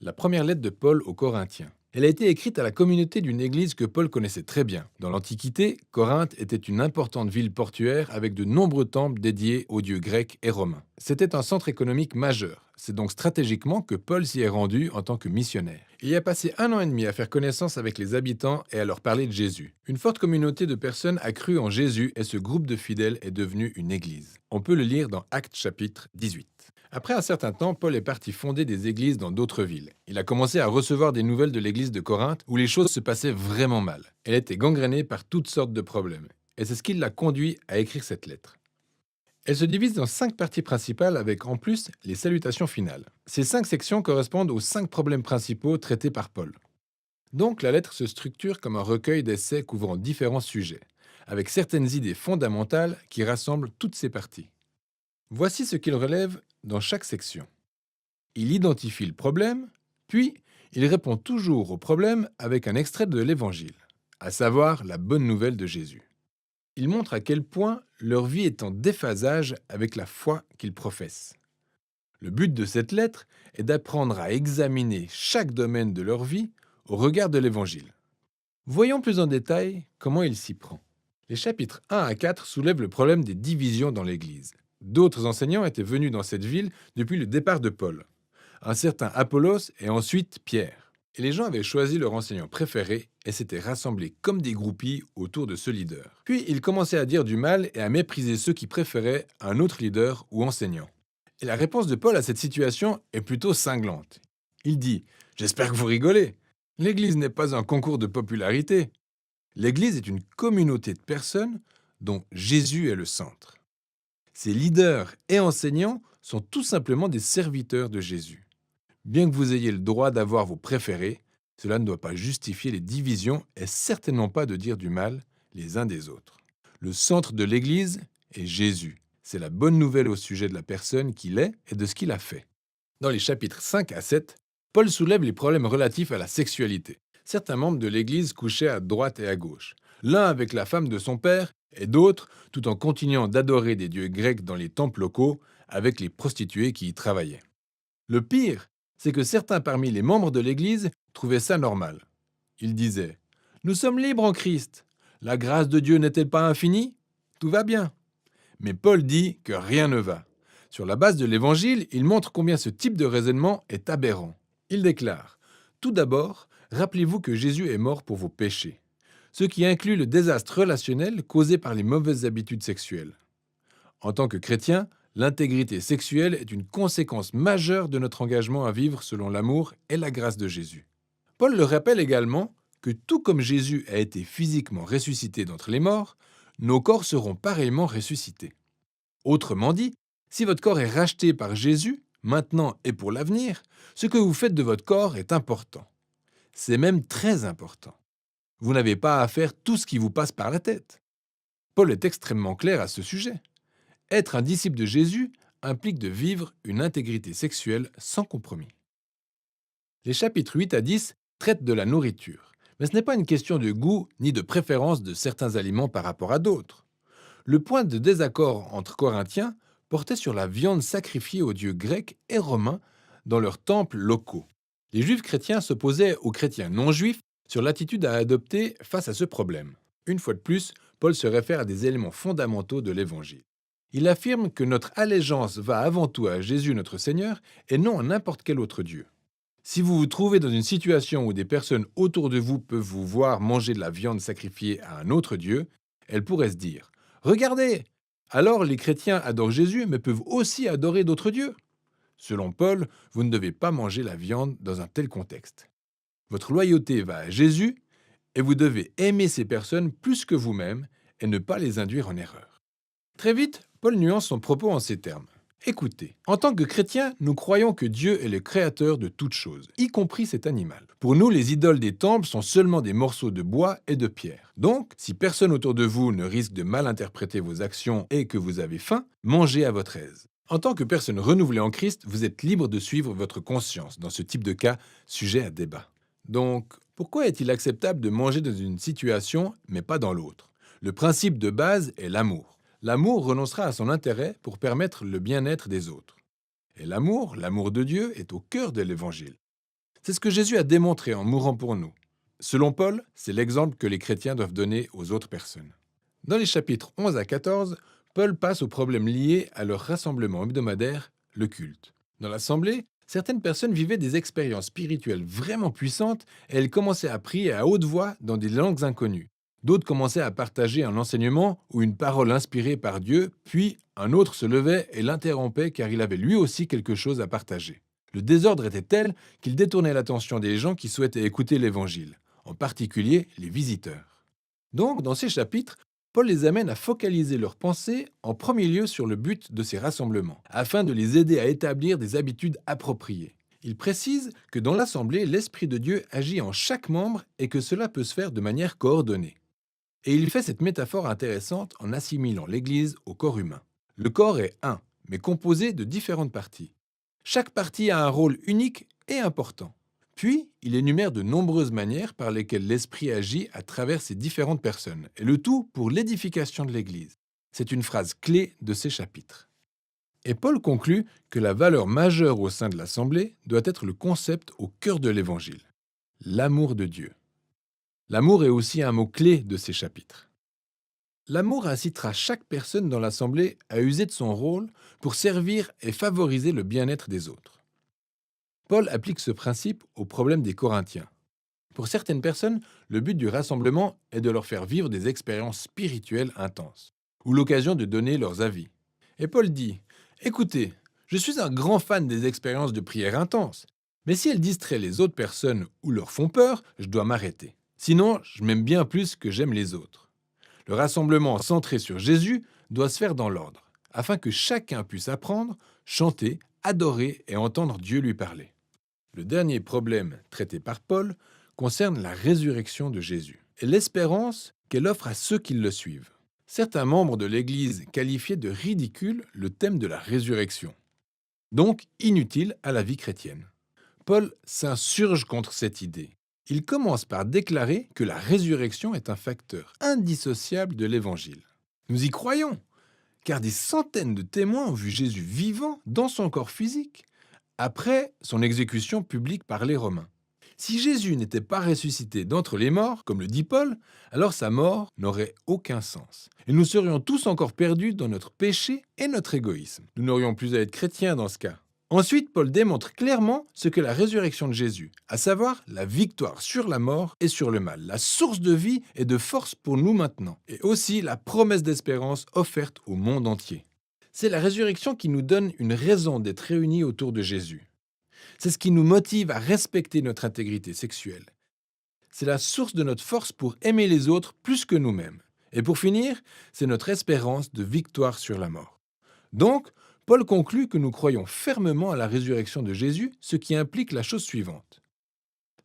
la première lettre de Paul aux Corinthiens. Elle a été écrite à la communauté d'une église que Paul connaissait très bien. Dans l'Antiquité, Corinthe était une importante ville portuaire avec de nombreux temples dédiés aux dieux grecs et romains. C'était un centre économique majeur. C'est donc stratégiquement que Paul s'y est rendu en tant que missionnaire. Il y a passé 1 an et demi à faire connaissance avec les habitants et à leur parler de Jésus. Une forte communauté de personnes a cru en Jésus et ce groupe de fidèles est devenu une église. On peut le lire dans Actes chapitre 18. Après un certain temps, Paul est parti fonder des églises dans d'autres villes. Il a commencé à recevoir des nouvelles de l'église de Corinthe où les choses se passaient vraiment mal. Elle était gangrénée par toutes sortes de problèmes. Et c'est ce qui l'a conduit à écrire cette lettre. Elle se divise dans 5 parties principales avec en plus les salutations finales. Ces 5 sections correspondent aux 5 problèmes principaux traités par Paul. Donc la lettre se structure comme un recueil d'essais couvrant différents sujets, avec certaines idées fondamentales qui rassemblent toutes ces parties. Voici ce qu'il relève dans chaque section. Il identifie le problème, puis il répond toujours au problème avec un extrait de l'Évangile, à savoir la bonne nouvelle de Jésus. Il montre à quel point leur vie est en déphasage avec la foi qu'ils professent. Le but de cette lettre est d'apprendre à examiner chaque domaine de leur vie au regard de l'Évangile. Voyons plus en détail comment il s'y prend. Les chapitres 1 à 4 soulèvent le problème des divisions dans l'Église. D'autres enseignants étaient venus dans cette ville depuis le départ de Paul. Un certain Apollos et ensuite Pierre. Et les gens avaient choisi leur enseignant préféré et s'étaient rassemblés comme des groupies autour de ce leader. Puis ils commençaient à dire du mal et à mépriser ceux qui préféraient un autre leader ou enseignant. Et la réponse de Paul à cette situation est plutôt cinglante. Il dit « J'espère que vous rigolez. L'Église n'est pas un concours de popularité. L'Église est une communauté de personnes dont Jésus est le centre. Ces leaders et enseignants sont tout simplement des serviteurs de Jésus. Bien que vous ayez le droit d'avoir vos préférés, cela ne doit pas justifier les divisions et certainement pas de dire du mal les uns des autres. Le centre de l'Église est Jésus. C'est la bonne nouvelle au sujet de la personne qu'il est et de ce qu'il a fait. Dans les chapitres 5 à 7, Paul soulève les problèmes relatifs à la sexualité. Certains membres de l'Église couchaient à droite et à gauche, l'un avec la femme de son père et d'autres, tout en continuant d'adorer des dieux grecs dans les temples locaux, avec les prostituées qui y travaillaient. Le pire, c'est que certains parmi les membres de l'Église trouvaient ça normal. Ils disaient « Nous sommes libres en Christ. La grâce de Dieu n'est-elle pas infinie? Tout va bien. » Mais Paul dit que rien ne va. Sur la base de l'Évangile, il montre combien ce type de raisonnement est aberrant. Il déclare « Tout d'abord, rappelez-vous que Jésus est mort pour vos péchés, ce qui inclut le désastre relationnel causé par les mauvaises habitudes sexuelles. En tant que chrétien, l'intégrité sexuelle est une conséquence majeure de notre engagement à vivre selon l'amour et la grâce de Jésus. Paul le rappelle également que tout comme Jésus a été physiquement ressuscité d'entre les morts, nos corps seront pareillement ressuscités. Autrement dit, si votre corps est racheté par Jésus, maintenant et pour l'avenir, ce que vous faites de votre corps est important. C'est même très important. Vous n'avez pas à faire tout ce qui vous passe par la tête. Paul est extrêmement clair à ce sujet. Être un disciple de Jésus implique de vivre une intégrité sexuelle sans compromis. Les chapitres 8 à 10 traitent de la nourriture, mais ce n'est pas une question de goût ni de préférence de certains aliments par rapport à d'autres. Le point de désaccord entre Corinthiens portait sur la viande sacrifiée aux dieux grecs et romains dans leurs temples locaux. Les juifs chrétiens s'opposaient aux chrétiens non juifs sur l'attitude à adopter face à ce problème. Une fois de plus, Paul se réfère à des éléments fondamentaux de l'Évangile. Il affirme que notre allégeance va avant tout à Jésus notre Seigneur et non à n'importe quel autre Dieu. Si vous vous trouvez dans une situation où des personnes autour de vous peuvent vous voir manger de la viande sacrifiée à un autre Dieu, elles pourraient se dire « Regardez, alors les chrétiens adorent Jésus mais peuvent aussi adorer d'autres dieux ». Selon Paul, vous ne devez pas manger la viande dans un tel contexte. Votre loyauté va à Jésus et vous devez aimer ces personnes plus que vous-même et ne pas les induire en erreur. Très vite, Paul nuance son propos en ces termes. Écoutez, en tant que chrétiens, nous croyons que Dieu est le créateur de toutes choses, y compris cet animal. Pour nous, les idoles des temples sont seulement des morceaux de bois et de pierre. Donc, si personne autour de vous ne risque de mal interpréter vos actions et que vous avez faim, mangez à votre aise. En tant que personne renouvelée en Christ, vous êtes libre de suivre votre conscience dans ce type de cas sujet à débat. Donc, pourquoi est-il acceptable de manger dans une situation mais pas dans l'autre? Le principe de base est l'amour. L'amour renoncera à son intérêt pour permettre le bien-être des autres. Et l'amour de Dieu, est au cœur de l'Évangile. C'est ce que Jésus a démontré en mourant pour nous. Selon Paul, c'est l'exemple que les chrétiens doivent donner aux autres personnes. Dans les chapitres 11 à 14, Paul passe aux problèmes liés à leur rassemblement hebdomadaire, le culte. Dans l'assemblée, certaines personnes vivaient des expériences spirituelles vraiment puissantes et elles commençaient à prier à haute voix dans des langues inconnues. D'autres commençaient à partager un enseignement ou une parole inspirée par Dieu, puis un autre se levait et l'interrompait car il avait lui aussi quelque chose à partager. Le désordre était tel qu'il détournait l'attention des gens qui souhaitaient écouter l'Évangile, en particulier les visiteurs. Donc, dans ces chapitres, Paul les amène à focaliser leurs pensées en premier lieu sur le but de ces rassemblements, afin de les aider à établir des habitudes appropriées. Il précise que dans l'assemblée, l'Esprit de Dieu agit en chaque membre et que cela peut se faire de manière coordonnée. Et il fait cette métaphore intéressante en assimilant l'Église au corps humain. Le corps est un, mais composé de différentes parties. Chaque partie a un rôle unique et important. Puis, il énumère de nombreuses manières par lesquelles l'Esprit agit à travers ces différentes personnes, et le tout pour l'édification de l'Église. C'est une phrase clé de ces chapitres. Et Paul conclut que la valeur majeure au sein de l'Assemblée doit être le concept au cœur de l'Évangile, l'amour de Dieu. L'amour est aussi un mot clé de ces chapitres. L'amour incitera chaque personne dans l'Assemblée à user de son rôle pour servir et favoriser le bien-être des autres. Paul applique ce principe au problème des Corinthiens. Pour certaines personnes, le but du rassemblement est de leur faire vivre des expériences spirituelles intenses, ou l'occasion de donner leurs avis. Et Paul dit « Écoutez, je suis un grand fan des expériences de prière intenses, mais si elles distraient les autres personnes ou leur font peur, je dois m'arrêter. Sinon, je m'aime bien plus que j'aime les autres. » Le rassemblement centré sur Jésus doit se faire dans l'ordre, afin que chacun puisse apprendre, chanter, adorer et entendre Dieu lui parler. Le dernier problème traité par Paul concerne la résurrection de Jésus et l'espérance qu'elle offre à ceux qui le suivent. Certains membres de l'Église qualifiaient de ridicule le thème de la résurrection, donc inutile à la vie chrétienne. Paul s'insurge contre cette idée. Il commence par déclarer que la résurrection est un facteur indissociable de l'Évangile. Nous y croyons, car des centaines de témoins ont vu Jésus vivant dans son corps physique, après son exécution publique par les Romains. Si Jésus n'était pas ressuscité d'entre les morts, comme le dit Paul, alors sa mort n'aurait aucun sens. Et nous serions tous encore perdus dans notre péché et notre égoïsme. Nous n'aurions plus à être chrétiens dans ce cas. Ensuite, Paul démontre clairement ce que la résurrection de Jésus, à savoir la victoire sur la mort et sur le mal, la source de vie et de force pour nous maintenant, et aussi la promesse d'espérance offerte au monde entier. C'est la résurrection qui nous donne une raison d'être réunis autour de Jésus. C'est ce qui nous motive à respecter notre intégrité sexuelle. C'est la source de notre force pour aimer les autres plus que nous-mêmes. Et pour finir, c'est notre espérance de victoire sur la mort. Donc, Paul conclut que nous croyons fermement à la résurrection de Jésus, ce qui implique la chose suivante.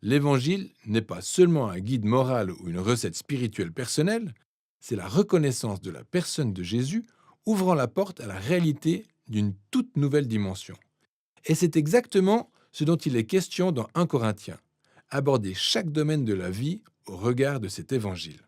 L'Évangile n'est pas seulement un guide moral ou une recette spirituelle personnelle, c'est la reconnaissance de la personne de Jésus ouvrant la porte à la réalité d'une toute nouvelle dimension. Et c'est exactement ce dont il est question dans 1 Corinthiens, aborder chaque domaine de la vie au regard de cet Évangile.